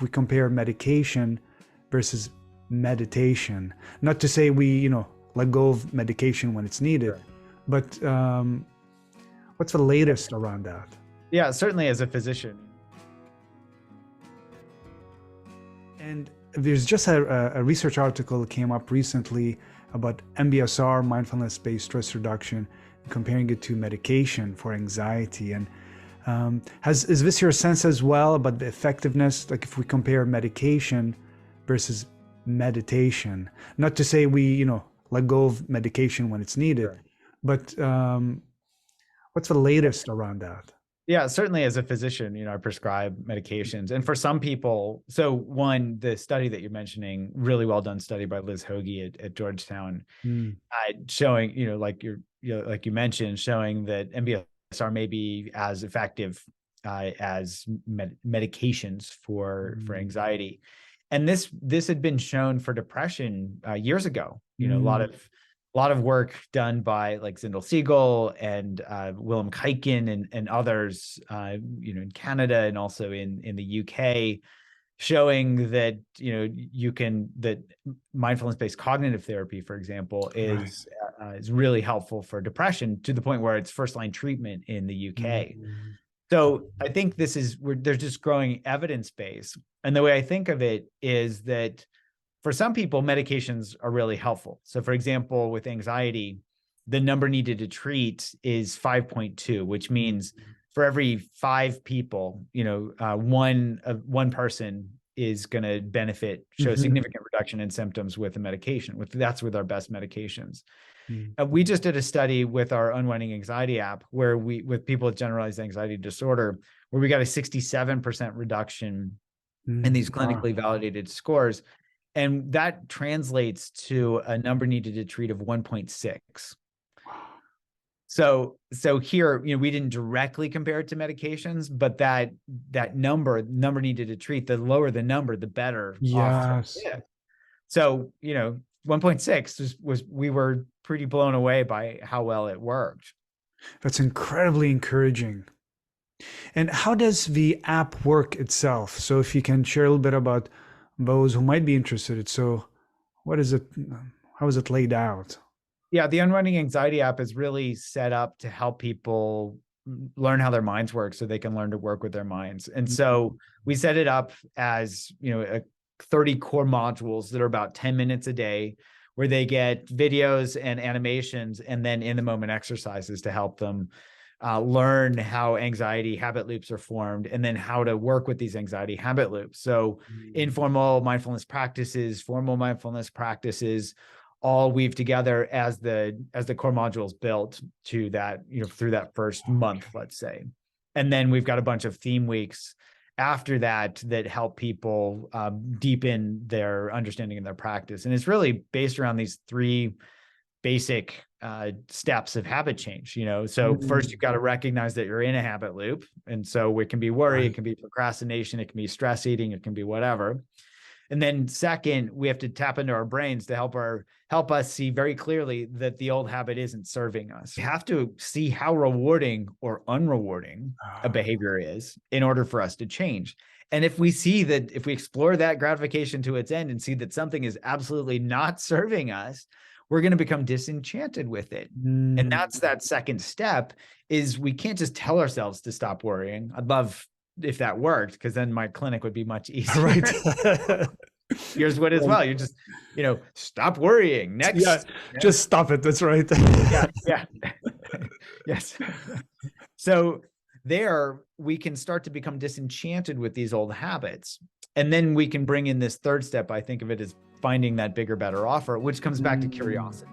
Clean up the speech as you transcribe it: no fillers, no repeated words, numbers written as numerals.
if we compare medication versus meditation, not to say we, let go of medication when it's needed, but what's the latest around that? Yeah, certainly as a physician. And there's just a research article that came up recently about MBSR, mindfulness based stress reduction, comparing it to medication for anxiety. And is this your sense as well about the effectiveness, like if we compare medication versus meditation, not to say we, let go of medication when it's needed, but what's the latest around that? Yeah, certainly as a physician, I prescribe medications. And for some people, so one, the study that you're mentioning, really well done study by Liz Hoagie at Georgetown, showing, like you mentioned, showing that MBSR may be as effective as medications for anxiety. And this had been shown for depression years ago. A lot of work done by like Zindel Siegel and Willem Kuyken and others, in Canada and also in the UK, showing that that mindfulness-based cognitive therapy, for example, is really helpful for depression to the point where it's first-line treatment in the UK. So I think there's just growing evidence base. And the way I think of it is that for some people, medications are really helpful. So for example, with anxiety, the number needed to treat is 5.2, which means for every 5 people, one person is going to benefit, show significant reduction in symptoms with a medication. That's with our best medications. We just did a study with our Unwinding anxiety app where with people with generalized anxiety disorder, where we got a 67% reduction in these clinically validated scores. And that translates to a number needed to treat of 1.6. So here, we didn't directly compare it to medications, but that number needed to treat, the lower the number, the better. Yes. So, 1.6 was we were pretty blown away by how well it worked. That's incredibly encouraging. And how does the app work itself? So if you can share a little bit about those who might be interested. So what is it? How is it laid out? Yeah, the Unwinding anxiety app is really set up to help people learn how their minds work so they can learn to work with their minds. And so we set it up as, 30 core modules that are about 10 minutes a day, where they get videos and animations and then in the moment exercises to help them learn how anxiety habit loops are formed and then how to work with these anxiety habit loops. So informal mindfulness practices, formal mindfulness practices, all weave together as the core modules built to that, through that first month, let's say. And then we've got a bunch of theme weeks after that help people deepen their understanding and their practice. And it's really based around these 3 basic steps of habit change. So first you've got to recognize that you're in a habit loop. And so it can be worry, it can be procrastination, it can be stress eating, it can be whatever. And then second, we have to tap into our brains to help us see very clearly that the old habit isn't serving us. We have to see how rewarding or unrewarding a behavior is in order for us to change. And if we explore that gratification to its end and see that something is absolutely not serving us, we're going to become disenchanted with it. And that's that second step, is we can't just tell ourselves to stop worrying. I'd love if that worked, because then my clinic would be much easier. Right. Yours would as well. You just, stop worrying. Next. Yeah, just stop it. That's right. Yeah. Yes. So there we can start to become disenchanted with these old habits. And then we can bring in this third step. I think of it as finding that bigger, better offer, which comes back to curiosity.